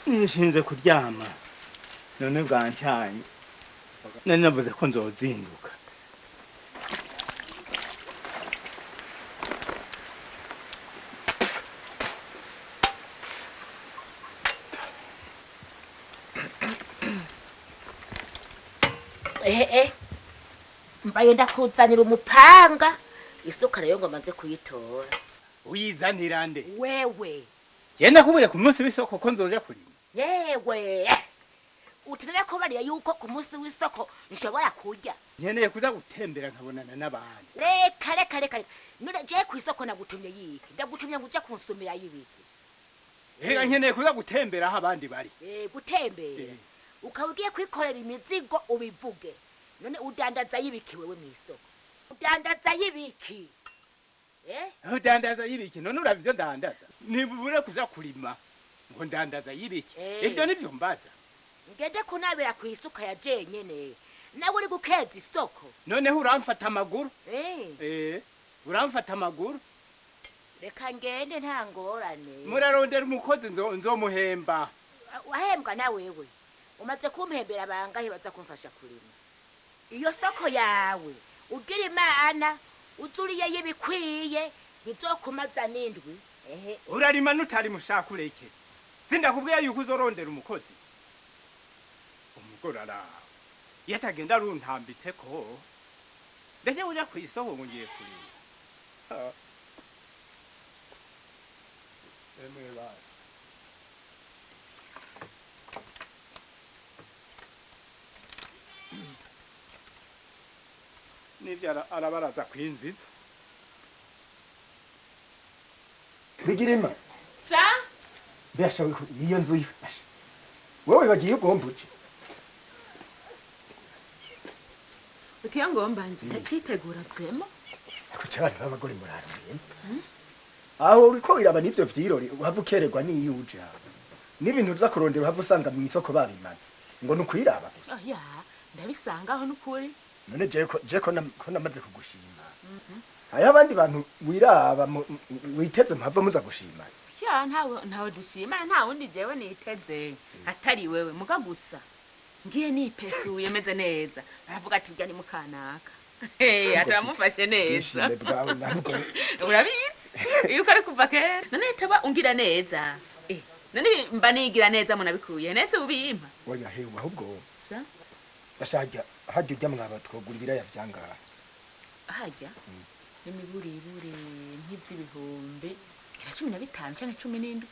Nishinze kuryama none bwancanye nari navuze ko nzozinduka mbaye ndakuzanira umupanga isuka rero ngo maze kuyitora uyizanira nde wewe genda kubuye ku munsi w'isoko ko nzoja kurima yewe utirere ko bariya yuko ku munsi w'isoko nshobora kurya nkeneye kuza gutembera nkabonana n'abandi reka none je ku isoko nagutumye yiki ndagutumye ngo uje kunsumira yibiki nkeneye kuza gutembera aho abandi bari gutembera ukawugiye kwikorera imizigo ubivuge none udandaza yibiki wewe mu isoko udandaza yibiki udandaza yibiki none uravyo ndandaza nibubure kuza kurima ngo ndandaza yibiki ivyo nivyo mbaza ngende kunabira ku isuka ya jenyene nawe uri gukeza isoko noneho uramfata amaguru uramfata amaguru reka ngende nta ngorane murarondera umukozi nzomuhemba wahembwa na wewe umaze kumpembera bangahe baza kumfasha kurima iyo soko yawe ugira imana uzuriye yibikwiye bizokumaza n'indwi urarima nutari mushakureke sindakubwiye yuko uzorondera umukozi umugore araho yatagenda runtambitse ko ndetse uja ku isoko ngo ngiye kurima nivyo arabaraza kwinziza Bigirima sa besha iyo nzu yifashe wewe bagiye gombuje utiya ngombanje ndacitegura vrema ko cyane babagore murarenze aho uriko iraba nivyo vyirori uhavukererwa niyuja n'ibintu uza kurondera uhavu usanga mu isoko babimaze ngo nukwiraba ya ndabisangaho n'ukuri none je ko namaze kugushima aya abandi bantu wiraba witeze mpava muza gushima ya ntawe dushima nta wundi jewe niteze atari wewe muga gusa ngiye nipesi uyemeze neza aravuga ati bya ni mukanaka ataramufashe neza urabizi yuko ari kuva kera none taba ungira neza none mba nigira neza munabikuye nese ubimpa oya hewe ahubwo sa bashajya hajya ujya mwaba twogura ibiraya vyangaha hajya n'imiburiburi nk'iby'ibihumbi 15 canke 17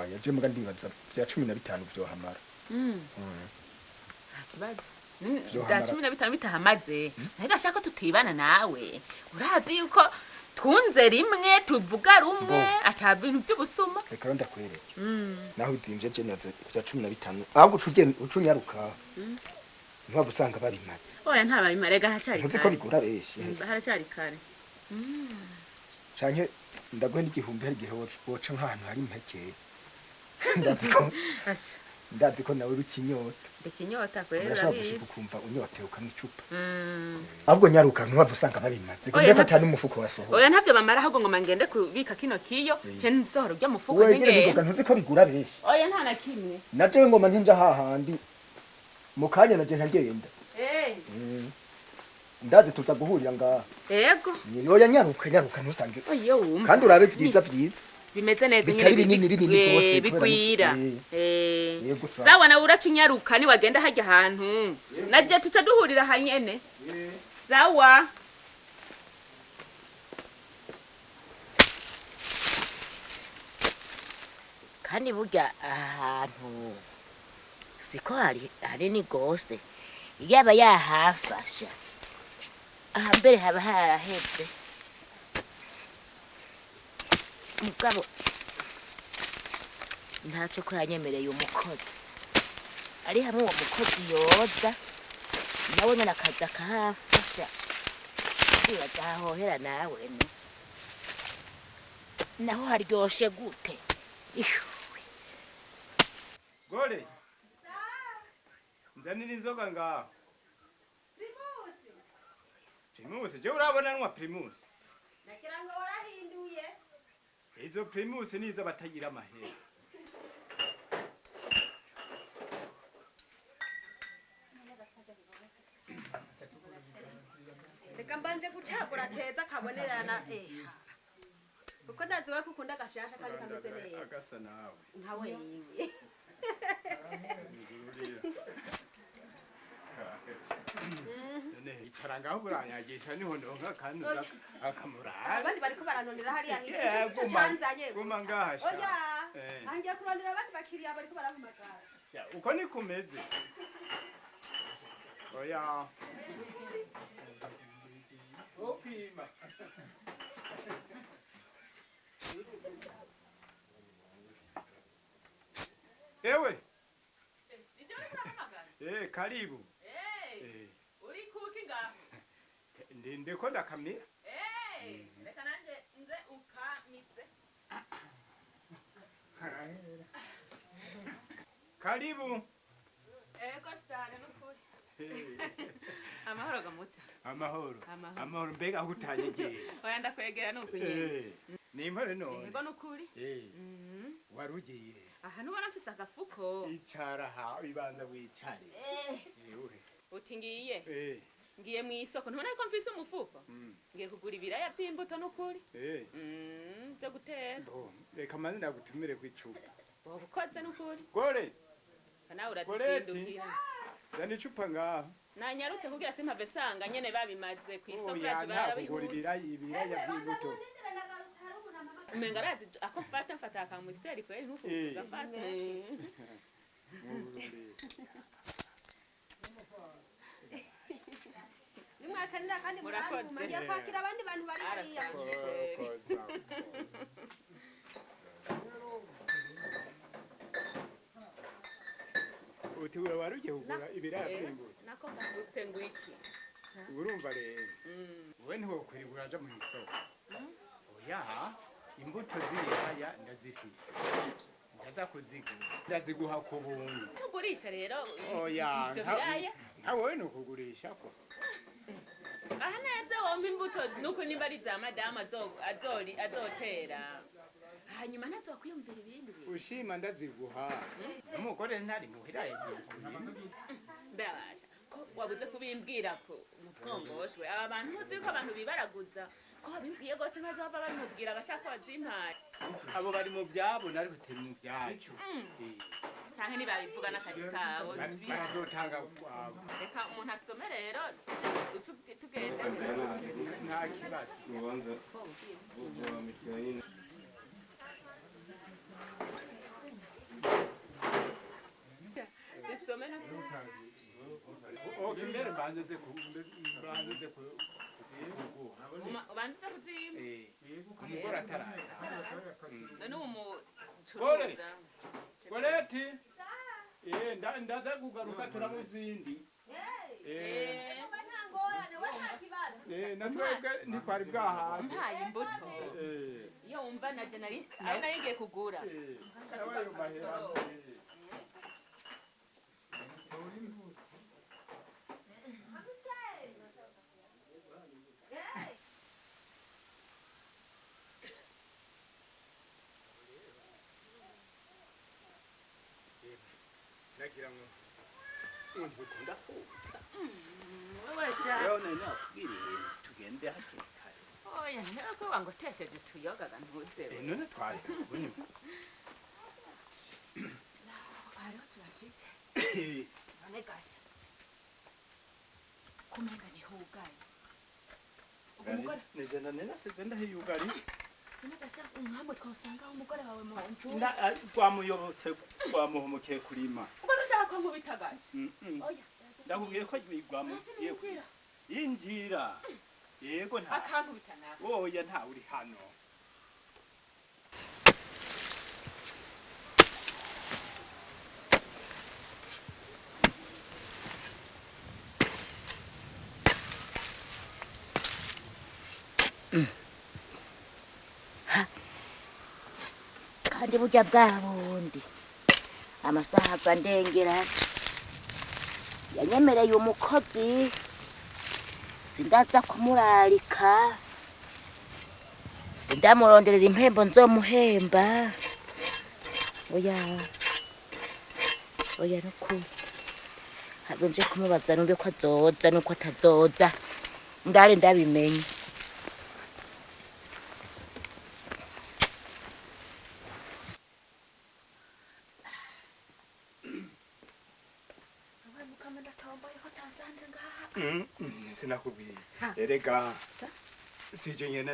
oya je muga ndibaza bya 15 vyohamara kibazo da 15 bitahamaze naga shaka tutibana nawe urazi yuko twunze rimwe tuvuga rumwe ata bintu by'ubusuma reka ronda kwereke naho uzimje je naze bya 15 ahubwo ucunyaruka ntwa busanga babimaze oya nta babimarega hacari ntuzi ko bigura beshi haracari kare canke ndagwe n'igihumbi hari gihe woca nk'ahantu hari impeke ndazi ko nawe rukinyota ndikinyota kwera urabizi ukumva unyotewe ukanicupa ahubwo nyaruka ntwava usanga babimaze ndeka cyane umufuko wasohoye oya ntavyo bamara ahubwo ngo mangende kubika kino kiyo cyo nsohoro ryo mufuko n'ingene ntuzi ko bigura beshi oya nta na kimwe naje ngoma ntinja hahandi mukanya naje ntagenda ndazi tuza guhurira ngaha yego oya nyaruka ntusange kandi urabe vyiza bimeze neza bitari binini rwose bikwira sawa na uracunyaruka ni wagenda hajya ahantu naje tuca duhurira hanyene sawa kandi burya ahantu siko hanini rwose yaba yahafasha aha mbere haba harahebye mugabo ntacyo ko yanyemereye umukozi ari hamwe uwo mukozi yoza nawe nyine akaza akahafasha kwibaza hahohera nawe naho haryoshe gute Gole. Nzanira inzoga ngaho. Primus, je urabona nwa Primus. Nagira ngo warahinduye. Izo Primus nizo batagira amahera. Reka mbanje gucagura keza kabonerana kuko ndaziwe ko ukunda gashasha kandi kameze neza. Agasa nawe. Ntawe yiwe. None icara ngaho buranyagisha niho ndonka kandi akamurara. Abandi bariko baranonera hariya hirya. Icyo canzanye. Guma ngahasha. Oya. Angiye kurondera abandi bakiriya bariko barampamagara. Uko ni kumeze. Oya. Opima. Ewe. Karibu. Uri kuki ngaho? Ndiko ndakamira. Reka nanje nze ukamitse. Karibu. Ego stane nukuri. Amahoro gamuta. Amahoro. Amahoro mbega hutanyegeye. Oya ndakwegera nukunyene. Nimpore none. Ego nukuri. Warugiye. Aha nubona mfise agafuko. Icara ha ibanza wicare. Ewe. Uti ngiye. Ngiye mu isoko ntubona ko mfise umufuko. Ngiye kugura ibiraya by'imbuto nukuri. Byo gutera. Reka manzi ndagutumire kwicupa. Wabukoze nukuri. Gore. Kana urazindukira. Dani icupa ngaho. Nanyarutse kugira simpave sanga nyene babimaze ku isoko yazibara babihura. Ibiraya by'imbuto. Umenga razi ako mfata akamusteri kweli nkuko gafata. Nimwakanira kandi murakoze kwakira abandi bantu bari hariya. Uti warugiye kugura ibiraya by'imbuto. Nako gahutse ngwiki. Urumva rero. Wowe ntiwo kwirigura aja mu isoko. Oya. Imbuto z'ibiraya ndazifise. Ndaza kuzigura. Ndaziguha ku buntu. Kugurisha rero oya ibyo biraya. Ntawe no kugurisha ko. Aha neza wompa imbuto nuko nimba ari za madama azotera. Hanyuma ntazokwiyumvira ibindi bintu. Ushima ndaziguha. Umugore ntari muhira yagiye. Mbabasha. Ko wabuze kubimbwira ko mubwongoshwe abantu muzi ko abantu bibaraguza ko bimbwiye gose ntazova babimubwira agashaka wazimpaye abo bari mu byabo nari gutera mu byacu canke nibabivuga n'akazi kabo bazotanga kwabo reka umuntu asome rero tugende nta kibazo ubanza isome na mbere banze ku ubanza kuzima umugore ataraza none umucuruza Koleti ndaza kugaruka turamuzindi natwebwe ntitwari bwahaze mpaye imbuto iyo wumva naje nari ngiye kugura ayo mahera nagira ngo undikunda kuza wesha yone nakubwiriye tugende hakiri kare oya nero ko bangotesheje tuyoga gantuze none twari kubona ariho turashitse none gasha kumenga ni hugaye umugore nigenda nena se genda hiyugari Nagasha umwambo twasanga umugore wawe mu nzu. Twamuyobotse twamuhumukiye kurima. Ubwo ushaka ko nkubitagaje. Oya. Ndakubwiye ko rwamugiye injira. Yego nta. Akankubita nawe. Oya nta uri hano. kandi burya bwa bundi amasaha ava ndengera yanyemereye umukozi sindaza kumurarika sindamuronderera impembo nzomuhemba oya nukuri habe nje kumubaza numve ko azoza nuko atazoza ndari ndabimenye Sinakubwiye erega sije nyene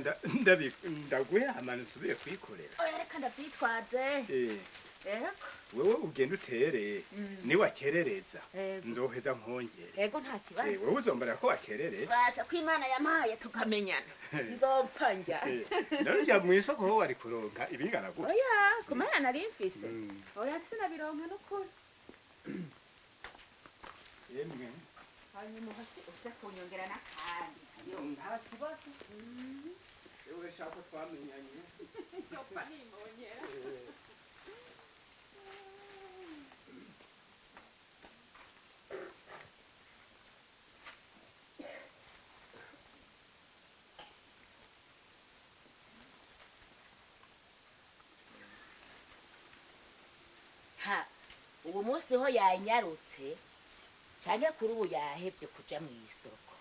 ndaguye amana nsubiye kwikorera. Oya reka ndavyitwaze. Ego. Wewe ugenda utere ni wakerereza nzoheza nkongere. Ego nta kibazo. Wewe uzombara ko wakerereza. Basha kwimana yamaye tukamenyana. Nzopfa njya. Nari ya mwisoko ho wari kuronka ibingana gute? Oya kumenya nari mfise. Oya sinabironka nukuri. Yemwe. Hanyuma hati uza kunyongera n'akandi. Yo nta kibazo. Ewe shaka twamenyanye. Sopa nimonyera. ubu munsi ho yanyarutse canke kuri ubu yahevye kuja mw'isoko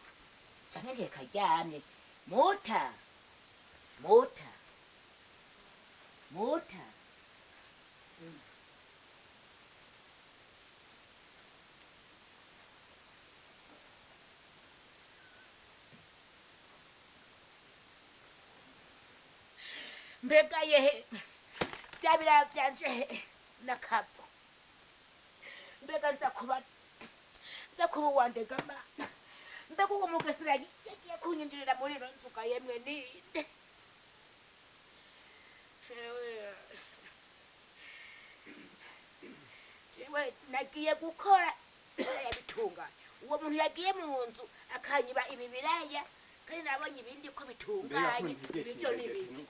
canke nkeka aryamye muta mbega yehe vyabira vyanje nakapfa mbega nza kuba uwandegama mbega uwo mugesera yagiye kunyinjirira muri ino nzuka yemwe ninde jewe nagiye gukora yabitunganya uwo muntu yagiye mu nzu akanyiba ibi biraya kandi nabonye ibindi ko bitunganye ibyo n'ibindi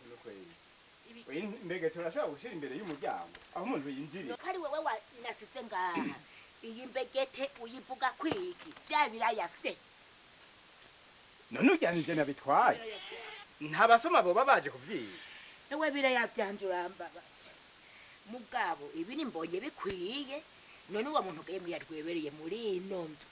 Mbega turashaka gushira imbere y'umuryango aho umuntu yinjiriye. Kari wewe wanasize ngaha iyi mbegete uyivuga kwiki byabiraya fye. None ujyanije nabitwaye. Ntabasoma bo babaje kuvyiga. Ewe biraya byanje urambabaje. Mugabo ibi nimbonye bikwiye none uwo muntu gemu yadwebereye muri ino nzu.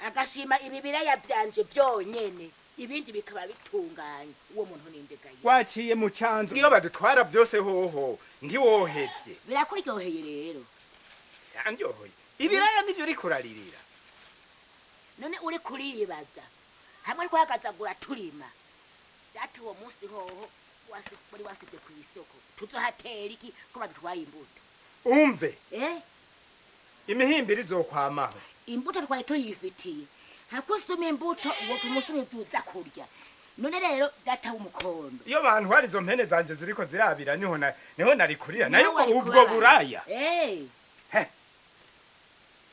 Agashima ibi biraya byanje byonyene. Ibindi bikaba bitunganye uwo muntu nindegaye waciye mu canzu iyo badutwara byose hoho ndi wohevye birakuryoheye rero yandyohoye ibiraya nivyo uri kuraririra none uri kuribaza hamwe ariko hagazagura turima dati uwo munsi hoho wasibye ku isoko tuzohatera iki ko badutwaye imbuto umve imihimbiri zokwamaho imbuto twari tuyifitiye hakusoma imbuto uwo tumusumi tuza kurya none rero data w'umukondo iyo bantu hari zo mpene zanje ziriko zirabira niho nari kurira nayo ubwo buraya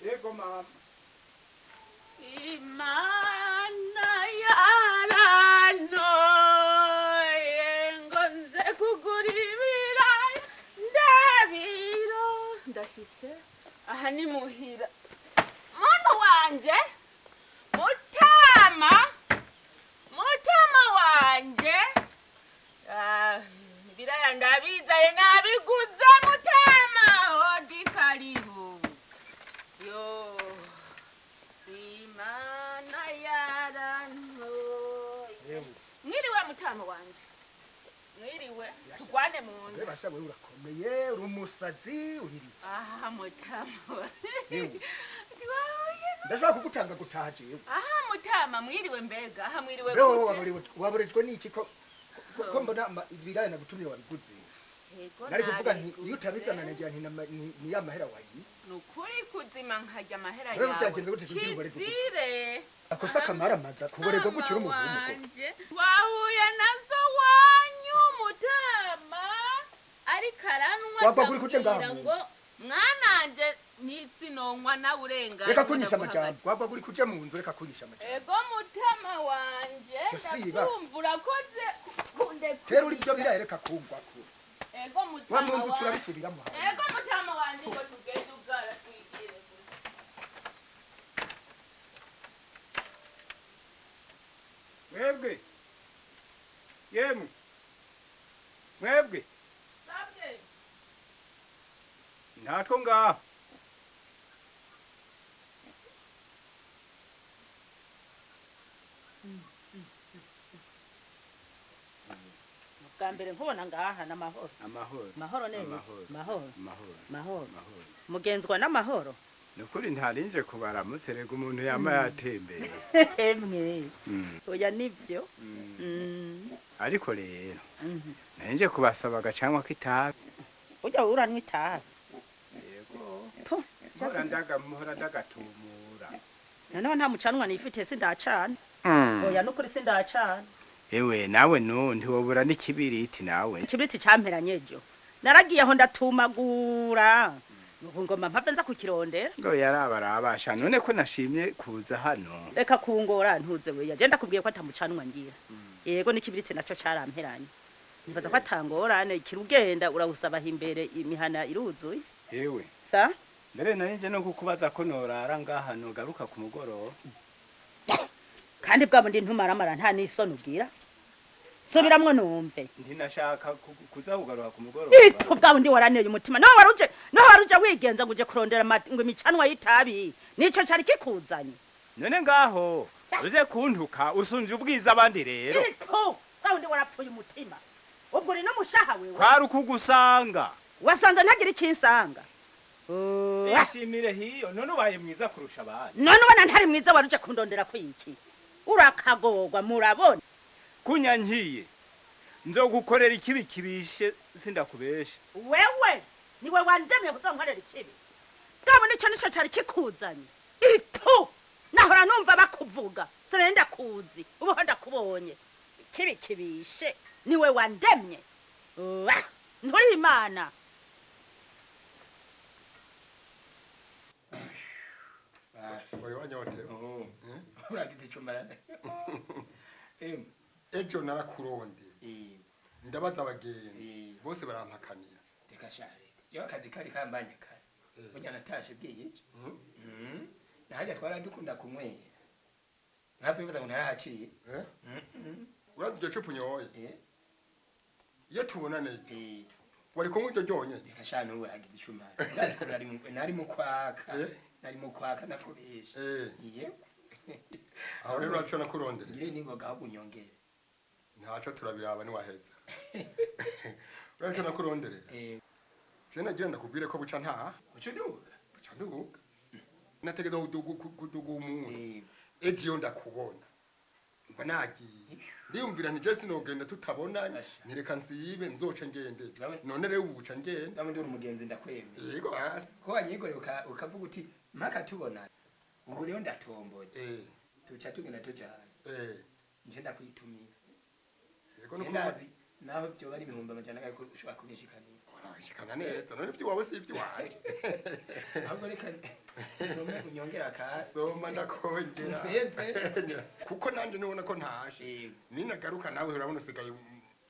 Ego mama Imana yarano yengonze kuguribira ndabiro ndashitse aha ni muhira muntu wanje Mutama wanje biraya ndabizaye nabiguze Mutama odi karibu yo Imana yarano mwiriwe Mutama wanje mwiriwe tugwane mu nzu basha wewe urakomeye uri umusazi uriri aha Mutama ndashaka kugutanga gutaha jewe aha Mutama mwiriwe mbega aha mwiriwe wewe waburejwe n'iki ko ko mbona ibiraya nagutumye wabiguze Yego nari kuvuga nti nabiguze. iyo utabizana nagira nti ni ya mahera wayi Nukuri kuzima nkarya amahera Wewe yawe. byagenze gute kugira ubare gute? Kizire. akosa kamara maza kuborerwa gutyo umuntu w'umuko Wahuye nazo wanyu mutama ariko aranwa Wava kuri kuce ngaho. ngo mwananje nisinonwa na urenga reka kunyisha amajambo wagwa kuri kuje mu nzu reka kunyisha amajambo ego mutama wanje Yosiba. ndakumvura koze kunde tera uri byo biraya reka kumva ko ego wa mutama muntu wanje turabisubiramo ego mutama wanje ngo tugende ugara twigire gusa mwebwe yemwe mwebwe sabye ntatwo ngaho bwa mbere nkubona ngaha n'amahoro amahoro mahoro neza Amahoro. mahoro amahoro mahoro amahoro mugenzwa n'amahoro nukuri ntarinje kubaramutse rega umuntu yama yatembeye emwe Mm, oya nivyo mm. ariko rero narinje kubasaba agacanwa k'itabi ujya uranywa itabi yego Puh, just- muhora ndagatumura noneho nta mucanwa nifite sindacana oya nukuri sindacana ewe nawe ntiwobura n'ikibiriti nawe ikibiriti camperanye ejo naragiye aho ndatumagura ubu ngoma mpave nza kukirondera ngo yarabarabasha none ko nashimye kuza hano reka kungora ntuze weya je ndakubwiye ko atamucanwa ngira yego n'ikibiriti naco caramperanye nibaza ko atangorane kirugenda urawusabaho imbere imihana iruzuye ewe sa mbere narinje no kukubaza ko norara ngaha nogaruka ku mugoroba kandi bwabo ndi ntumaramara nta n'isoni ubwira subiramwo numve ntinashaka kuza kugaruka ku mugoroba iko bwabo ndi waraneye umutima no waruje wigenza ngo uje kurondera ngo imicanwa y'itabi nico cari kikuzanye none ngaho uze kuntuka usunje ubwiza abandi rero iko bwabo ndi warapfuye umutima ubwo uri no mushaha wewe kwari ukugusanga wasanze ntagira ikinsanga ishimire hiyo none ubaye mwiza kurusha abandi none ubona ntari mwiza waruje kundondera kwiki urakagorwa murabona kunyankiye nzogukorera ikibi kibishe sindakubesha wewe niwe wandemye kuzonkorera ikibi bwabo nico cari kikuzanye ipu nahora numva bakuvuga sinenda kuzi ubuho ndakubonye kibi kibishe niwe wandemye nturi imana Wari wanyotewe. uragize icumarane Ejo narakuronde. Ndabaza abagenzi bose barampakanira. reka share yo akazi kari kambanye kazi burya natashe bwije nahajya twara dukunda kunywera nkabivuga ngo narahaciye Urazi iryo cupa unyoye. Iyo tubona neza. eh Wari kunywa iryo ryonyene. reka share n'ubu uragize icumara ndazi ko nari mu kwaka nari mu kwaka nakubesha iye Aho rero urazi nakurondera. ngire ningoga aho kunyongera Ntaco turabiraba ni waheza. Urazi nakurondera. Je nagira ndakubwire ko buca nta. ucuduka Buca nduka. Nategeza kuduga umunsi. Ejo ndakubona. Mba nagiye. Ndiyumvira nti je sinogenda tutabonanye nireka nsibe nzoce ngende. None rero ubuca ngende. ndamwe nduri umugenzi ndakwemeye Yego hasi. ko wanyigore ukavuga uti maka tubona ubu rero ndatomboye tuca tugenda tuja hasi nje ndakwitumira Yego no ndazi naho byo bari ibihumbi amajana ariko ushobora kubishikanira shikana neza none ibyo wawe si ibyo wanje. ahubwo reka some unyongera ka Soma ndakongera. usenze Kuko nanje nibona ko ntashe. Ninagaruka nawe urabona usigaye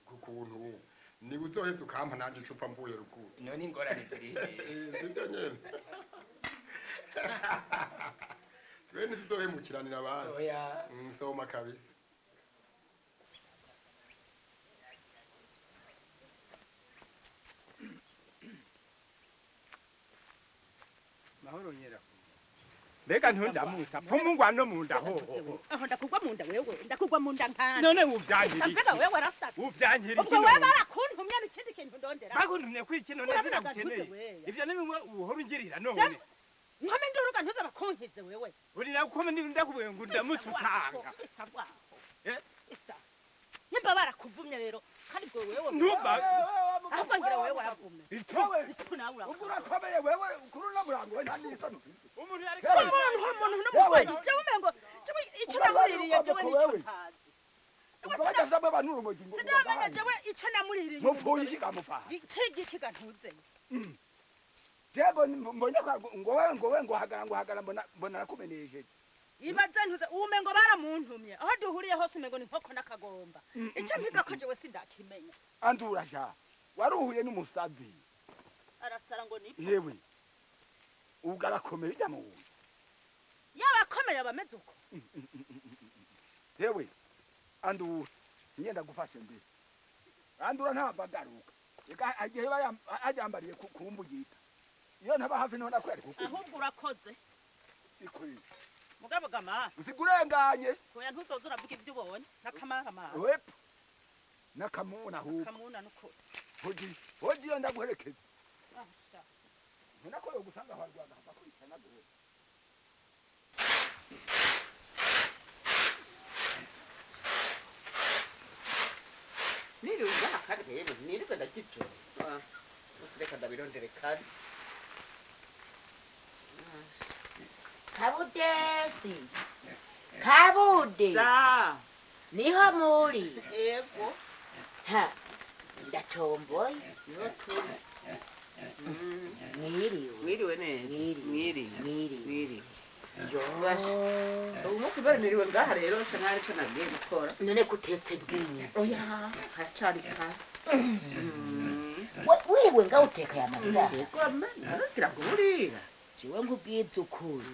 ku kuntu. Ni uzoheza ukampa nanje icupa mvuye ruguru. none ingorane ziri Sibyo nyene. Bene tuzohemukiranira bazi. oya Soma kabisa. mahoro nyera mbega ntundamutsa pfumungwa no munda ho aho ndakugwa mu nda wewe ndakugwa mu nda nkana none uvyankiri mbega wewe warasabye uvyankiri ubwo wewe barakuntumye n'ikindi kintu ndondera bakuntumye kwiki none Urabona ziragukeneye gatuze wewe. ivyo ni bimwe uhora ungirira none nkome nduruga ntuze bakunkize wewe uri nakome ndakubwiye ngo ndamutse ukanga isa bwaho Eh? isa nyimba barakuvumye rero kandi bwo wewe Ntuba. ahubwo ngira wewe waravumye Ipfu nawe urakomeye ubwo urakomeye wewe ukuru n'umurango we nta n'isano ufite. Umuntu yari umuntu n'umugwayi jewe umengo jewe ico namuririye jewe nico ntazi ubwo bagazamo abantu urumogi ngo sinamenya jewe ico namuririye mupfuye ikigamufana cigi kigantuze jebo mbonye ngo we ngo hagara mbona nakumenesheje ibaze ntuze umengo baramuntumye aho duhuriye hose umengo ni nkoko nakagomba ico mpiga ko jewe sindakimenya andura sha waruhuye n'umusazi arasara ngo ni yewe ubwo arakomeye ijya mu wundi yabakomeye abameze uko yewe andura ngenda gufashe mbere andura ntava garuka igihe ajyambariye kumbugita iyo ntaba hafi niho nakwereka uko ahubwo urakoze ikuri mugabo gama usigurenganye oya ntuzoza uravuga ibyo ubonye n'akamaramaza wep nakamuna ahubwo kamuna n'ukuri hoji iyo ndaguherekeza mbona ko yogusanga aho rwanda hava kwitana gose niri uzaha kandi rero niriko ndakijoro reka ndabirondere kandi kabudesi kabude sa niho muri ego ha ndatomboye niho turi mwiriwe mwiriwe neza Mwiriwe. mwiriwe yoshe ubu munsi baraniriwe ngaha rero nsa nk'aho aricyo nagiye gukora none gutetse bwinye oya hacari kare wiriwe ngaho uteka ya masaha ego aragira ngo burira jewe nkubwiza ukuri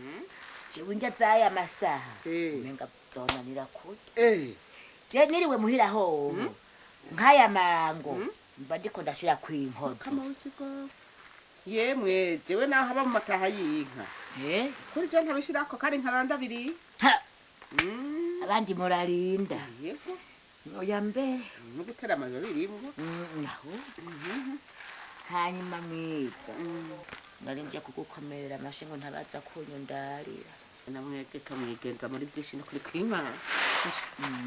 jewe ndya zaya masaha Eh. umenga zonanira kurya je niriwe muhira hoho nk'aya mango mba ndiko ndashira kw'inkozo yemwe jewe naho haba mu mataha y'inka kuri je ntabishirako kandi nkaranda biri Ha! abandi murarinda yego oya mbere no gutera amababi birimwo naho hanyuma mwiza nari nje kugukomerera amashingo ntabaza kunyundarira namwege kamwigenza muri byinshi no kuri kwimana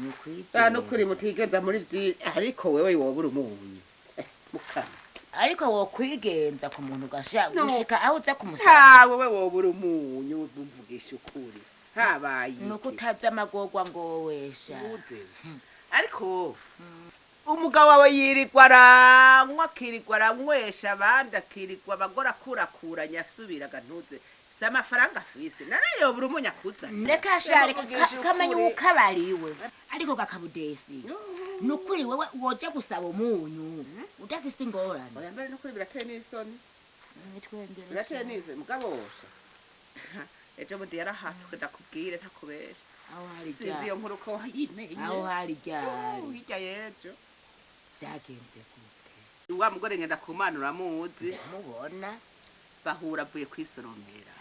nukwigenza no kuri mutigenza muri byinshi ariko wewe wobura umunyu mukama ariko wokwigenza ku muntu gashaka No. gushika aho uza kumusaba ha wewe wobura umunyu uvugisha ukuri habaye nuko utazi amagorwa ngo wesha uze ariko umugabo wawe yirirwa aranywa akirirwa aranywesha abandi akirirwa abagore akurakuranya asubiraga ntuze si amafaranga afise narayobura umunyakuza reka share kamenya uko abariwe ariko kakabudesi nukuri wewe woja gusaba umunyu udafise ingorane oya mbere nukuri birateye n'isoni birateye n'isoni mugabo wosha ejo bundi yarahatswe ndakubwire ntakubesha aho hari sinzi iyo nkuru ko wayimenye aho hari ryari hirya y'ejo byagenze gute wa mugore ngenda kumanura muzi mubona bahura avuye kwisoromera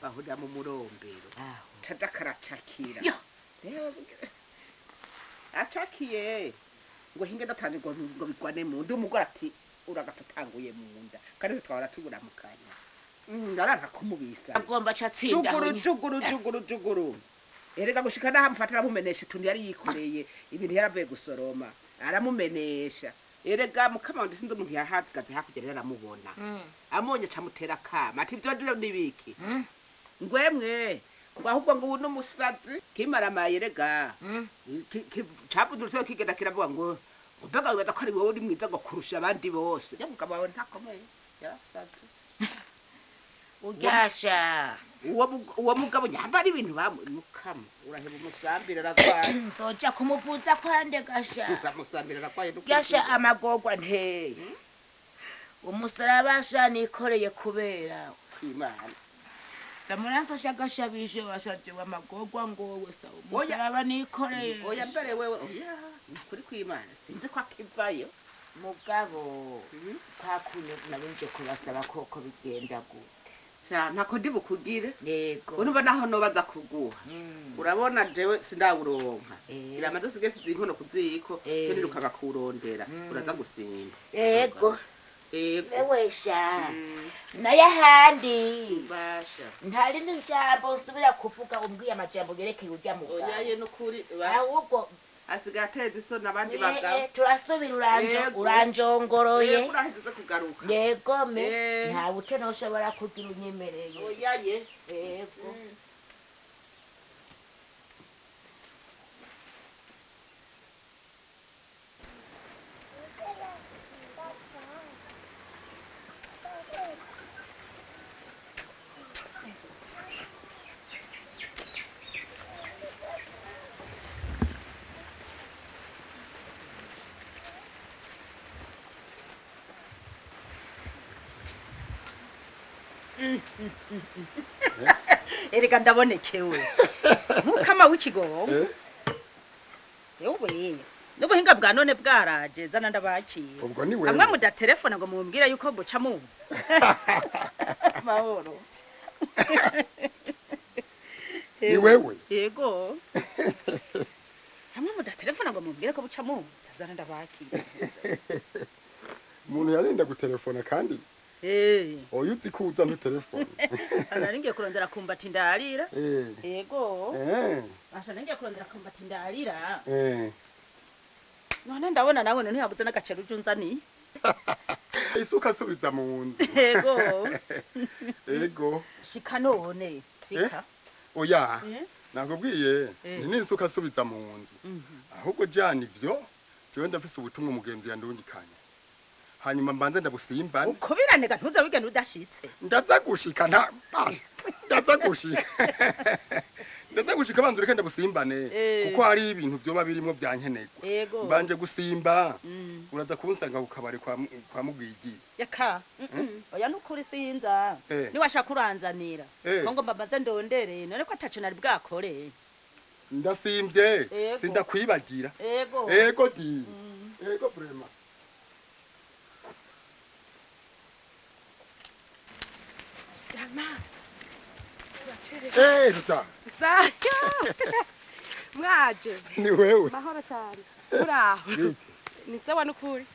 bahurira mu murombero aho caja karacakira Yo. acakiye ngo hinge datani ngo bigwane mu ndi umugore ati uragatatanguye mu nda kandi twahora tubura mu kanya ndaranka kumubisa agomba catsinda juguru erega gushika naha mufatira mumenesha utuntu yari yikoreye ibintu yaravuye gusoroma aramumenesha erega mukama ndi sinzi umuntu yahagaze hakurya rero aramubona amonye camutera kama ati ivyo ndiro nibiki ngwemwe ngo ahubwo ngo ubu n'umusazi kimaramaye erega capudurutse kigenda kiravuga ngo mbega wibaza ko ari wowe uri mwiza ngo kurusha abandi bose ya mugabo wawe ntakomeye yarasaze uryasha uwo mugabo nyambara ibintu bamukama uraheba umusambira aragwaye nzoja kumuvuza kwande gasha umusambira aragwaye gasha amagorwa nteye umusarabasha nikoreye kubera imana zamuramfasha gashabije washaje w'amagorwa ngo wesa umusaraba nikoreye oya mbere wewe oya kuri kwimana sinzi ko akivayo mugabo kakunye nabinje kubasaba koko bigenda gute ntako ndi bukugire yego urumva naho nobaza kuguha urabona jewe sindawuronka Eh. iramaze sigese zinkono kuziko kenirukaga kurondera uraza gusimba yego yego ewesha naye ahandi basha ntari n'ijambo usubira kuvuga umbwiye amajambo yerekeye urya oya mugabo ye nukuri basha ahubwo asigaye ateza isoni abandi bagabo turasubira Yego. uranjongoroye uraheze kugaruka yego me Eh. nta buke noshobora kugira unyemereye oya ye yego erega ndabonekewe mukama w'ikigongo yewe n'ubuhinga bwa none bwaraje zana ndabakira ubwo ni wewe amwe mudaterefona ngo mumbwire yuko buca muzi mahoro ni wewe yego amwe mudaterefona ngo mumbwire ko buca muzi zana ndabakira umuntu yarinda gutelefona kandi oya uzi ko uza ntutelefone nari ngiye kurondera kumbati ndarira yego eh asha ngiye kurondera kumbati ndarira eh none ndabona nawe ntiyabuze n'agacero ujunzani isuka subiza mu nzu yego ego shika none shika oya nakubwiye ni n'isuka subiza mu nzu ahubwo jana ivyo jewe ndafise ubutumwa umugenzi yandungikanye hanyuma mbanze ndabusimbane ukubirane gantuza wigenda udashitse ndaza gushika ndaza gushika banze ureke ndabusimbane kuko hari ibintu vyoba birimo vyankenerwa mbanje gusimba uraza kunsanga ku kabare kwa mugigi yaka oya nukuri sinza niwashaka uranzanira ngo mbabaze ndondere none ko atacu nari bwakore ndasimvye sindakwibagira ego di ego vraiment Ruta. Saya. Mwaje. Ni wewe. Mahoro cyane. Uraho. Ni sawa nukuri.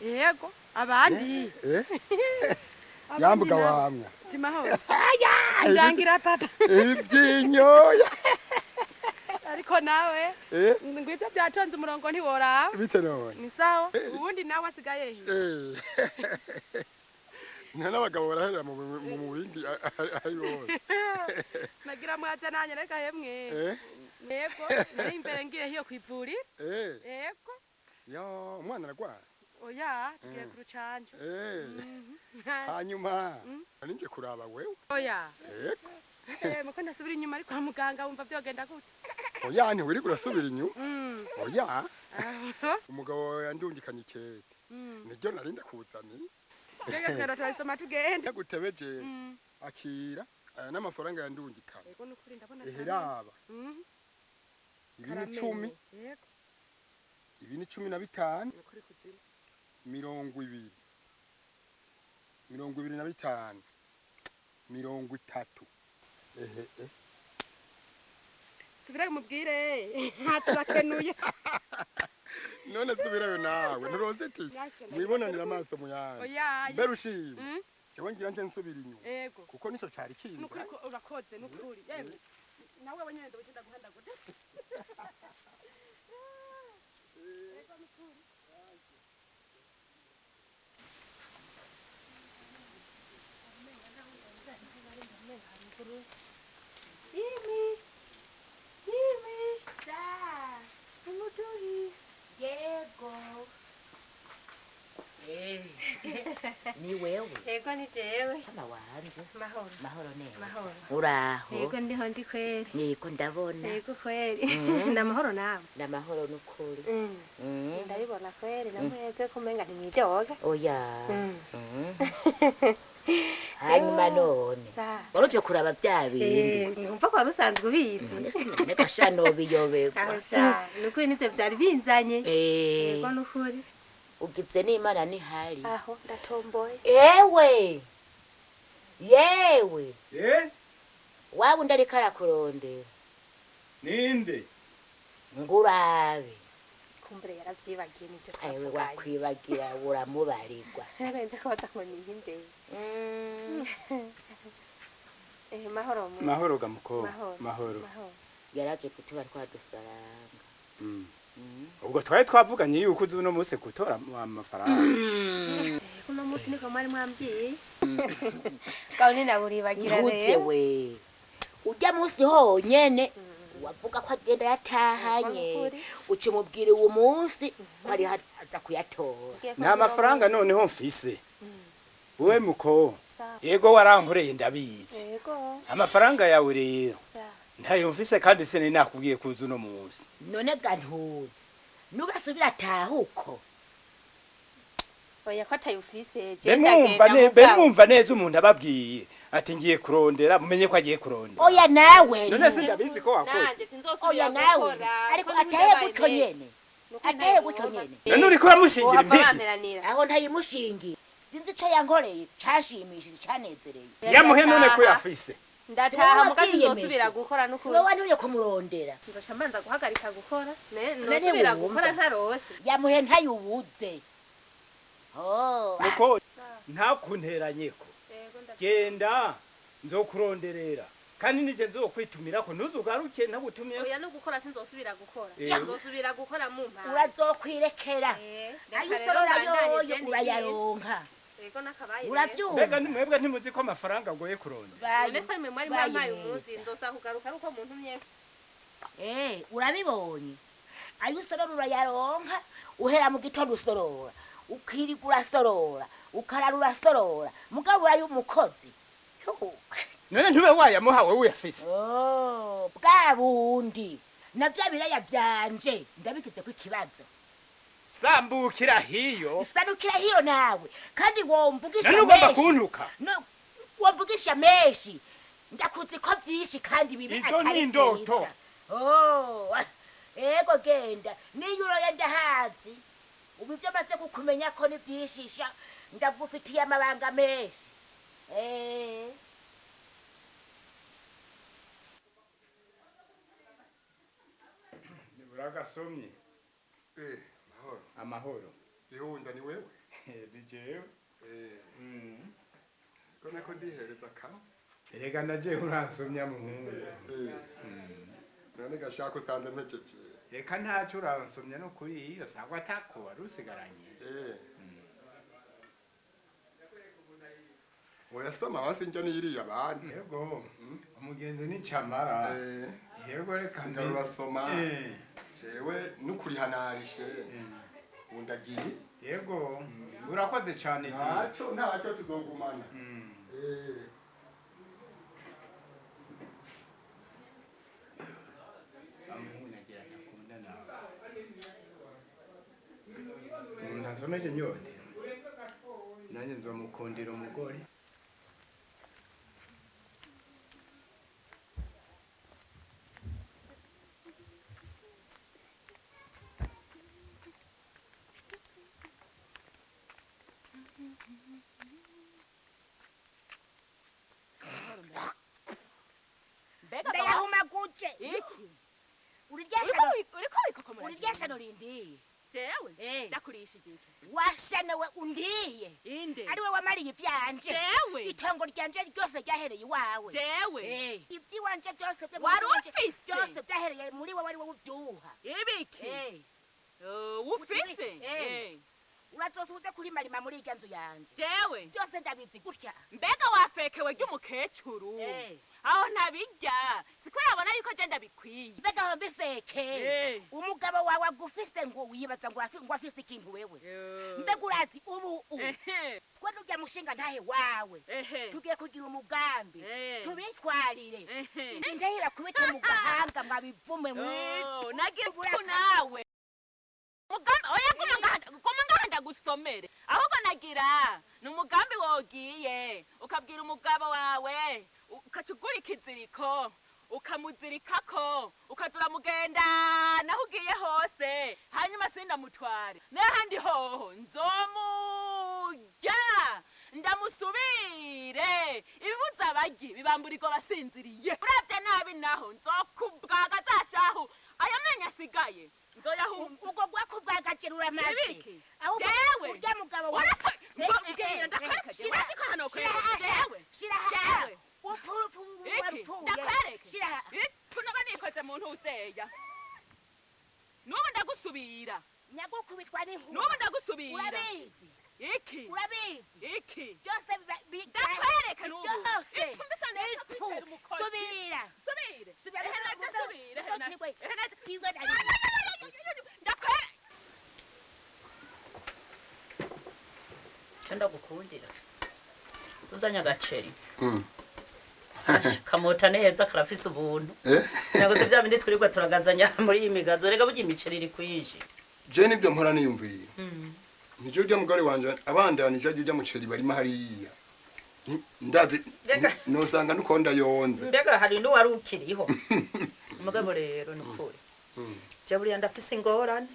Yego. Abandi. Yambuga wamwe. Ti mahoro. Aya, ndangira papa. Ibyinyoya. Ariko nawe. Ngwita byatonze umurongo ntiwora. Bite none. Ni sawa. Ubundi nawe asigaye he? Nana abagabo barahera mu bindi ari bose. Nagira mwaza nanye reka hemwe. Yego, nari imbere ngiye hiyo kwivuri. Yego. Yo, umwana aragwaye. Oya, tugiye kurucanje. Hanyuma, arinje kuraba wewe. Oya. Yego. Muko ndasubira inyuma ari kwa muganga wumva byogenda gute? Oya, ntiwiri kurasubira inyuma. Oya. Umugabo yandungikanye ikete. Niryo narinda kuzani. Gege twera twasoma tugende. Yagutebeje. Akira n'amafaranga yandungikanye. Yego nukuri ndabona. Eheraba. Ibi ni 10. Yego. Ibi ni 15. Nukuri kuzima. 20. 25. 30. Subira mubwire. Haturakenuye. None subirayo nawe nturozeti. Mwibonanira amaso muyanje. Oya. Berushima. Jewe ngira nje nsubira inyuma. Yego. Kuko nico cari kinza. Nukuri ko urakoze nukuri. Yego. Nawe wenyene ndabushinda guhanda gute. Yego nukuri. Ni wewe. Yego ni jewe. Kama wanje. Mahoro. Mahoro neza. Mahoro. Uraho. Yego ndiho ndi kweli. Yego ndabona. Yego kweli. Na mahoro nawe. Na mahoro nukuri. Ndabibona kweli namwege kumenga nimwidoga. Oya. Hanyuma none. Waruje kuraba bya bindi. Numva ko warusanzwe ubizi. None gashano biyobegwa. Ahosha, nukuri nivyo byari binzanye. Yego nukuri. Ugize n'Imana ni hari. Aho ndatomboye. Yewe. Wabu ndari karakurondera. Ninde? Ngurabe. Kumbere yaravyibagiye nivyo Ewe twavugaye. wakwibagira uramubarirwa. Nagenda kwaza ngo ninde. Mahoro mu. Mahoro gamuko. Mahoro. Yaraje kutuba twadufaranga. ubwo twari twavuganye yuko uzi uno munsi gutora amafaranga kuno munsi niko mwari mwambwiye kaone ndaburibagira ntuze we ujya munsi honyene wavuga ko agenda yatahanye uca umubwire uwo munsi ko ari aza kuyatora nta mafaranga noneho mfise wowe muko yego warankoreye ndabizi yego amafaranga yawe rero ntayo mfise kandi se nakubwiye kuza uno munsi none gantuze nugasubira atahuko oya ko atayufise mwumva neza umuntu ababwiye ati ngiye kurondera mumenye ko agiye kurondera oya nawe none se ndabizi ko wakoze nanje sinzosubira oya nawe ariko atahe gutyo nyene atahe gutyo nyene none uriko uramushingira impigi aho ntayimushingira sinzi ico yankoreye cashimishije canezereye yamuhe none ko yafise ndataha muga sinzosubira gukora n'ukuri siwe wanuriye kumurondera nzoca mbanza guhagarika gukora nosubira gukora ntarose yamuhe ntayubuze nuko ntakunteranyeko genda nzokuronderera kandi nije nzokwitumira ko ntuzugaruke ntagutumye oya no gukora sinzosubira gukora nzosubira gukora mu mpano urazokwirekera ayisorora yoyo urayaronka ego nakabaye uravyumva mbega nimwebwe ntimuzi ko amafaranga agoye kurondera none ko mwe mwari mwampaye umunsi nzosakugaruka uko muntu myeko urabibonye ayisorora urayaronka uhera mu gitondo usorora ukirigura sorora ukarara urasorora mugabo urayumukozi none ntube wayamuhawe uyafise bwa bundi navyo biraya vyanje ndabigize ko ikibazo sambukira hiyo nawe kandi womvugisha none ugomba kuntuka womvugisha meshi ndakuzi ko vyinshi kandi bibi atari ndoto ego genda niyo uroye ndahazi ubu ivyo maze kukumenya ko ni vyishisha ndagufitiye amabanga menshi uragasomye mahoro amahoro ihunda ni wewe ni jewe kone ko ndihereza kamwe erega ndaje uransomya muhungu none gashaka usanze mpejeje reka ntacyo uransomya no kuri iyo sangwa atako wari usigaranye oyasoma basi njya niyiriye abandi yego umugenzi ni camara yego reka singarurasoma jewe nukurihanalishe undagiye yego urakoze cyane ntacyo tuzogumana ntasomeje nyote nanjye nzomukundira umugore ndayahumaguje iki uriryashano rindiye jewe ndakurisha igiki washanawe undiye inde ariwe wamariye ivyanje jewe itongo ryanje ryose ryahereye iwawe jewe ivy'iwanje byose wari ufise byose byahereye muri wowe ari wowe uvyuha ibiki ufise urazosubize kuri marima muri irya nzu yanje jewe byose ndabizi gutya mbega wafekewe ry'umukecuru aho ntabijya siko urabona yuko je ndabikwiye mbega aho mbifeke umugabo wawe agufise ngo wibaza ngo afise ikintu wewe mbega urazi ubu twe nurya mushinga ntahe wawe tugiye kugira umugambi tubitwarire ndahira kubita mu gahanga mwabivume mwese nagiye nawe mugambi oya kumanganda gusomere ahubwo nagira numugambi wogiye ukabwira umugabo wawe ukacugura ikiziriko ukamuzirikako ukazura mugenda naho ugiye hose hanyuma sindamutware n'ahandi hoho nzomurya ndamusubire ibibuza abagi bibamburigo basinziriye uravye nabi naho nzokubwaga zashahu aya menya asigaye ubwo gwakubwagaje ruramaze aho jewe urya mugabo wawe ngenda ndakareka wazi ko hano jewe jewe iki ndakwereke tunaba nikoze mu ntuzeya nubu ndagusubira nyagukubitwa n'inkuba nubu ndagusubira urabizi iki urabizi iki byose ndakwereka nubu byose itumbisa neza kwitera umukozi subira subira ehe naje subira ehe naje iwe ndakwereka cyenda gukundira uzanya agaceri kamota neza karafise ubuntu ntabwo se bya bindi twirirwa turagazanya muri iyi migazo rega burya imiceri iri kwinshi je nibyo mpora niyumvira nijo ujya mugari wanje abandanije ajya muceri barimo hariya ndazi nosanga nukonda yonze mbega hari n'uwari ukiriho umugabo rero nukuri je buriya ndafise ingorane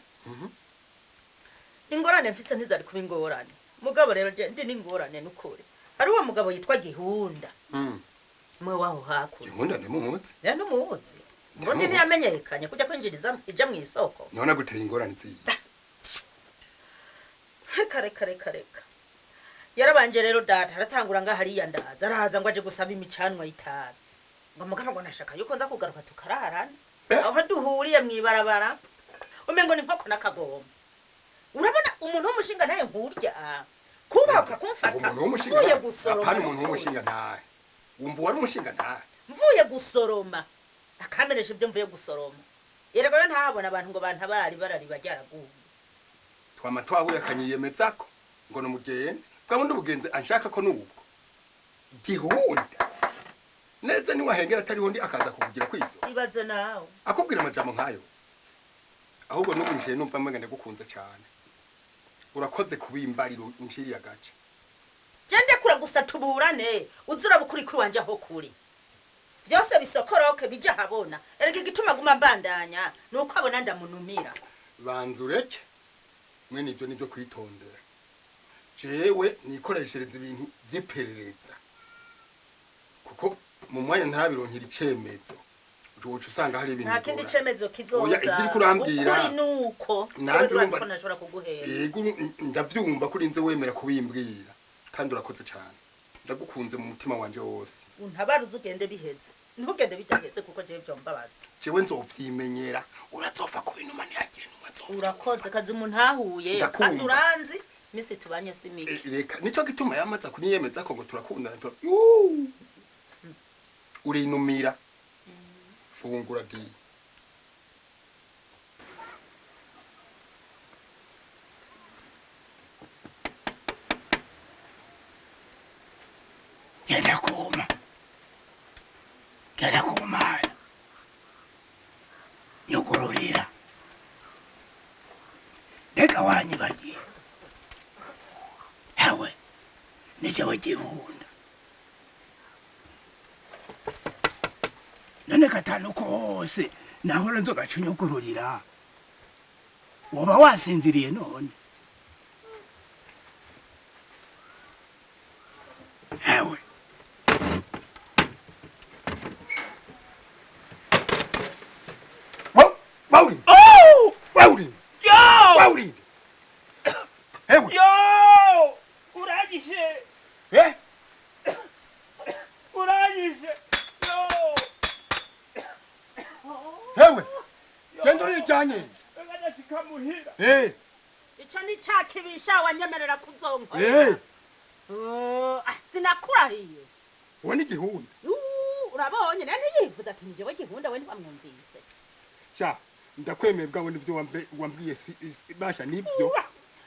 ingorane mfise ntizari kuba ingorane mugabo rero je ndi n'ingorane nukuri hari uwo mugabo yitwa Gihunda mwe waho hakuri Gihunda ndimuzi ya numuzi Mbundi ntiyamenyekanye kujya kwinjiriza ija mu isoko none guteye ingorane ziyi kare yarabanje rero data aratangura nga hariya ndaza araza ngo aje gusaba imicanwa itabi ngo mugabo ngo nashaka yuko nza kugaruka tukararana aho duhuriye mwibarabara umengo ni nkoko nakagomba urabona umuntu w'umushinga naye nkurya kubaka kumfata umuntu w'umushinga gusoroma hano umuntu w'umushinga ntaye wumva wari umushinga ntaye mvuye gusoroma akameresha ibyo mvuye gusoroma yerego yo ntabona abantu ngo bantabari barari bajyaraguye twama twahuye akanyiyemezako ngo numugenzi bwabundi ubugenzi anshaka ko nubwo Gihunda neza ni wahengera atari hondi akaza kukugira kwivyo ibaze nawe akubwira amajambo nkayo ahubwo nubu nje numva mwenga ndagukunze cyane urakoze kubimbariro unshiri agace jende kura gusa tuburane uzura bukuri kuri wanje aho kuri vyose bisokoroke bija habona erege gituma guma mbandanya nuko abona ndamunumira banzureke mwe nivyo kwitondera jewe nikoreshereza ibintu by'iperereza kuko mu mwanya ntarabironkira icemezo uca usanga hari ibintu nta kindi cemezo kizoza oya igiri kurambwira ukuri nuko nanjye urumva nashobora kuguhera yego ndavyumva kuri nze wemera kubimbwira kandi urakoze cyane ndagukunze mu mutima wanje wose untabaruza ugende biheze ntugende bitageze kuko je byo mbabaza jewe nzovyimenyera urazova ku bintu mani yagire numwe nzova urakoze kazi umuntu ahuye kandi uranzi misi tubanye simiki reka nico gituma yamaza kunyiyemeza ko ngo turakundana urinumira fungura giye genda kuma nyugururira reka wanyibagiye hewe nijewe Gihunda none katanu kose nahora nzogacunyugururira woba wasinziriye none hewe Bauri! Oh! Bauri! Yo! Bauri! Hewe! Yo! Uragishe! Eh? Uragishe! Yo! Hewe! Genda urijanye! Agadashika muhira. ico ni cakibisha wanyemerera kuzonko sinakurahiye uwo ni Gihunda urabonye nani yivuze ati nijewe Gihunda we ntibamwumvise sha ndakwemeye bwawe nivyo wambwiye basha nivyo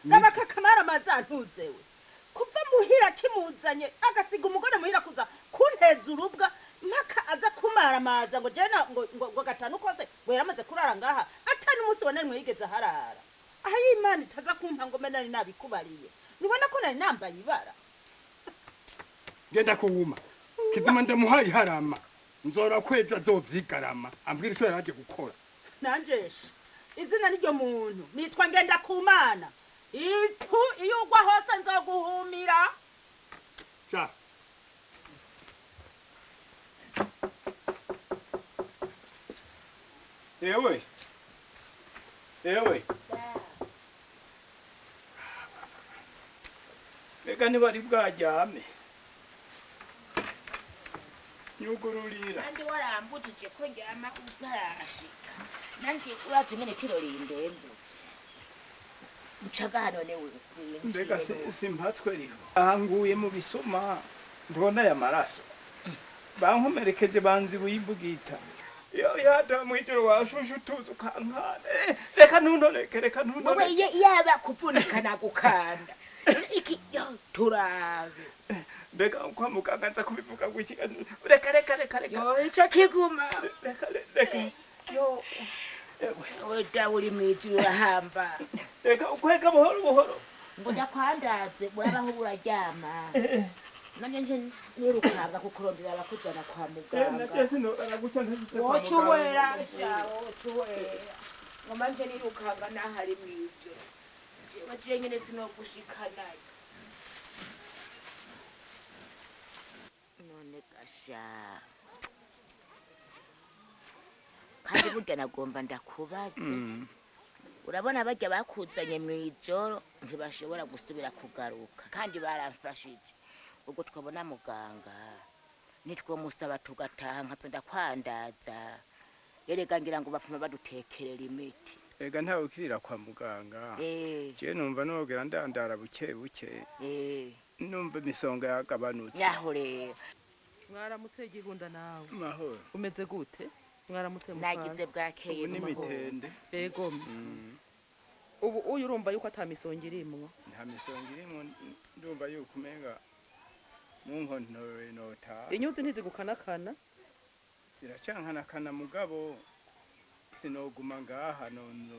nabakakamara mazantuzewe kuva muhira kimuzanye agasiga umugore muhira kuza kunteza urubwa mpaka aza kumara maza ngo jena ngo gatanu kose we yaramaze kurara ngaha atani umunsi wa nari yigeze harara aha Imana itaza kumpa ngo menari nabikubariye nibona ko nari nambaye ibara genda kuwuma kizima ndamuhaye harama nzora kweja zovyigarama ambwira ico yaraje gukora nanjesha izina niryo muntu nitwa ngenda kumana ipu iyo ugwa hose nzoguhumira sha Ewe Reka ntibari bwajyame nyugururira kandi warambujije ko njyama utarashika nanjye urazi ingene tiro rindembutse ncaga hano ne mbega simpatswe riho ahanguye mu bisuma ndabona aya maraso bankomerekeje banzi buyibugita iyo yata mwijoro washushe utuzi ukankana reka wowe yaba kuvunika nagukanda iki yo turabe mbega kwa muganga nza kubivuga gwiki reka yo ico kiguma reka yo oda uri mwijuru urahamba reka ukwega buhoro ngo ndakwandaze murabaho uraryama nanje nje nirukanga kukurondera abakujana kwa muganga wocuwera ngo manje nirukanga nahari mwijuru jewe nyene sinogushikanayo none gasha kandi burya nagomba ndakubaze urabona barya bakuzanye mwijoro ntibashobora gusubira kugaruka kandi baramfashije ubwo twabona muganga nitwomusaba tugataha nkazo ndakwandaza erega ngira ngo bapfuma badutekerera imiti ega ntawe ukirira kwa muganga je numva nogera ndandara buke numva imisonga yagabanutse yaho rero mwaramutse igihunda nawe mahoro umeze gute mwaramutse nagize bwakeye n'imitende yego ubu uyu urumva yuko atamisonga irimwo nta misonga irimwo ndumva yuko umenga munkontore nota inyuzi ntizigukanakana ziracankanakana mugabo sinoguma ngaha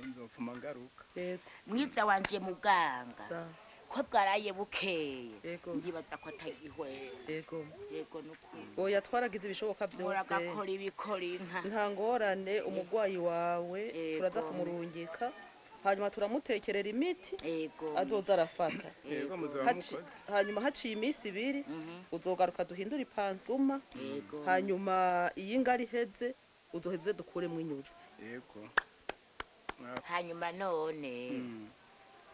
nzopfuma ngaruka yego mwiza wanje muganga ko bwaraye bukeye yego ndibaza ko atagihwera yego nukuri oya twaragize ibishoboka byose uragakora ibikora inka nta ngorane umugwayi wawe turaza kumurungika hanyuma turamutekerera imiti azoza arafata hanyuma haciye iminsi ibiri uzogaruka duhindura ipansuma hanyuma iyi ngari iheze uzoheze dukuremo inyuzi hanyuma none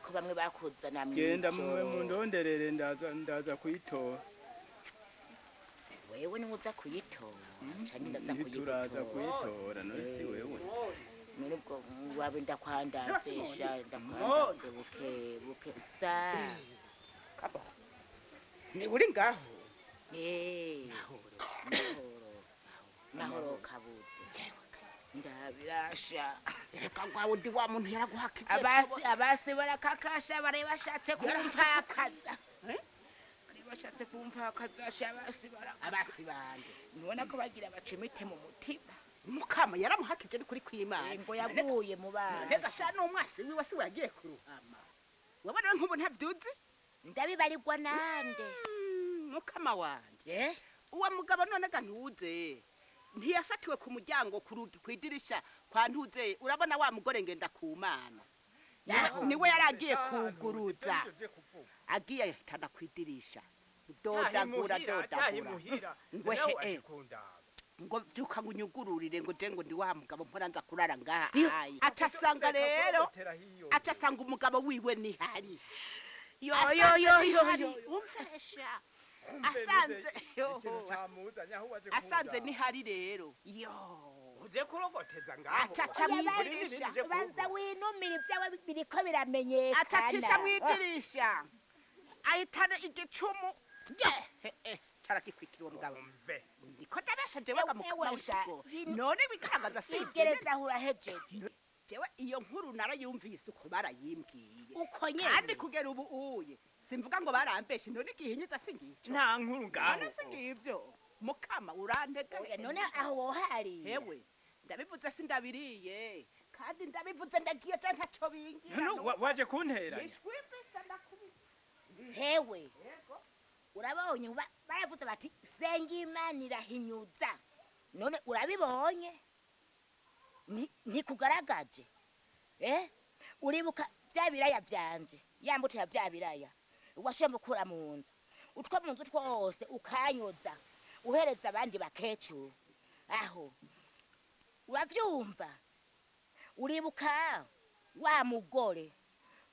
ko bamwe bakuzana genda muwe mundonderere ndaza kuyitora wewe niuza kuyitora cyane ndaza kuyitora no si wewe nubwo wabe ndakwandazesha ndakwandaze buke sa kabo ni uri ngaho nahoro kabude ndabirasha reka ngwawe ndi wa muntu yaraguhakije abasi barakakasha bare bashatse kumpfakaza bashatse kumpfakaza abasi bande nibona ko bagira bacimite mu mutima mukama yaramuhakije ari kuri kwimana ngo yaguye mu bana neza sha no mwasi wiwe si wagiye kuruhama wabona nk'ubu ntabyuzi ndabibarirwa nande mukama wanje uwa mugabo none ga ntuze ntiyafatiwe ku muryango kwidirisha kwa ntuze urabona wa mugore ngenda ku mana niwe yaragiye kuguruza agiye tada kwidirisha dodagura ngo byuka ngunyugururire ngo je ngo ndi wa mugabo mpora nza kurara ngaha acasanga rero acasanga umugabo wiwe ni hari yo umfesha asanze ni hari rero yo uze kurogoteza ngaho acaca mwidirisha banza winumira ibyawe biriko biramenyekana acacisha mwidirisha ahitana igicumu carakikwikira uwo mugabo niko ndabesha jewe bamukumausiko none bigaragaza sigereza aho urahejeje jewe iyo nkuru narayumvise uko barayimbwiye uko nyene kandi kugera ubu uye simvuga ngo barambeshe none igihinyuza singico nta nkuru ngaho none singivyo mukama urantega none aho wohari hewe ndabivuze sindabiriye kandi ndabivuze ndagiye je ntaco bingira waje kunteranya hewe urabonye baravuze bati senga imana irahinyuza none urabibonye ntikugaragaje uribuka bya biraya byanje yambuto ya bya biraya washemba kura mu nzu utwa mu nzu twose ukanyoza uhereza abandi bakecuru aho uravyumva uribuka wa mugore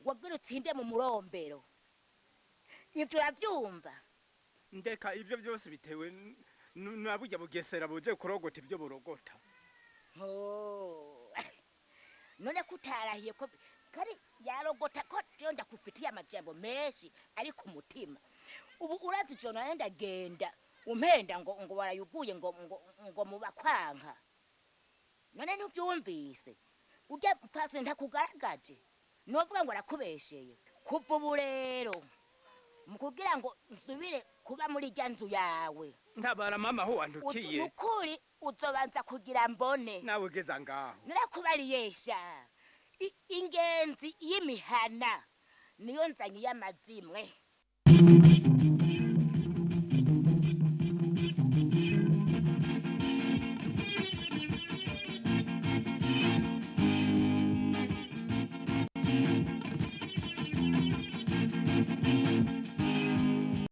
wagira utsinde mu murombero ivyo uravyumva ndeka ivyo byose bitewe naburya bugesera buje kurogota ivyo burogota. Oh. None kutarahiye ko kari yarogota ko ryo ndakufitiye amajambo menshi ari ku mutima. Ubu urazi jona yenda genda umpenda ngo warayuguye ngo mubakwanka. None ntuvyumvise. Ujya mfase ndakugaragaje. Novuga ngo arakubesheye. Kuva ubu rero mukugira ngo nsubire kuba muri rya nzu yawe. Ntabara mama ho wandukiye. Ukuri uzobanza kugira mbone. Nawe ugeza ngaho. Narakubariyesha. Ingenzi y'imihana niyo nzanyi y'amazimwe.